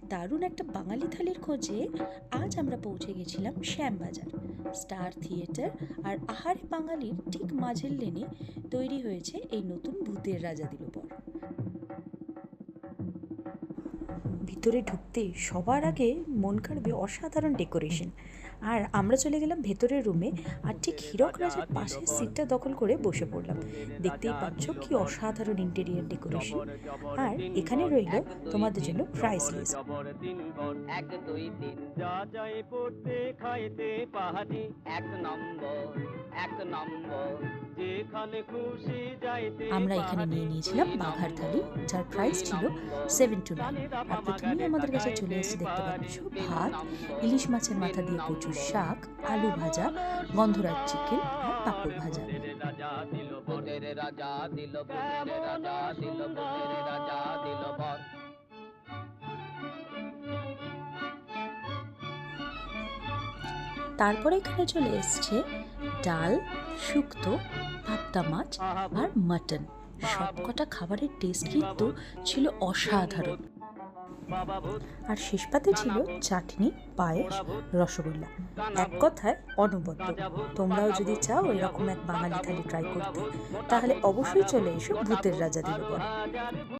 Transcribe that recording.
দারুণ একটা বাঙালি থালির খোঁজে আজ আমরা পৌঁছে গেছিলাম শ্যামবাজার। স্টার থিয়েটার আর আহারে বাঙালির ঠিক মাঝের লেনে তৈরি হয়েছে এই নতুন ভূতের রাজা দিল বর। ভিতরে ঢুকতে সবার আগে মন কাড়বে অসাধারণ ডেকোরেশন। আর আমরা চলে গেলাম ভেতরের রুমে, আর ঠিক হীরক রাজার পাশের সিটটা দখল করে বসে পড়লাম। দেখতেই পাচ্ছ কি অসাধারণ ইন্টেরিয়ার ডেকোরেশন। আর এখানে রইল তোমাদের জন্য প্রাইস লিস্ট। আমরা এখানে নিয়ে নিয়েছিলাম বাঘার থালি, যার প্রাইস ছিল 729। আর প্রথমেই আমাদের কাছে চলে এসে দেখতে পাচ্ছ ভাত, ইলিশ মাছের মাথা দিয়ে কচুর শাক, আলু ভাজা, গন্ধরাজ চিকেন আর পাঁপড় ভাজা। তারপরে এখানে চলে এসছে ডাল, শুক্তো, পাবদা মাছ আর মাটন। সবকটা খাবারের টেস্ট কিন্তু ছিল অসাধারণ। আর শেষ পাতে ছিল চাটনি, পায়েস, রসগোল্লা। এক কথায় অনবদ্য। তোমরাও যদি চাও এরকম এক বাঙালি থালি ট্রাই করতে, তাহলে অবশ্যই চলে এসো ভূতের রাজা দিল বর।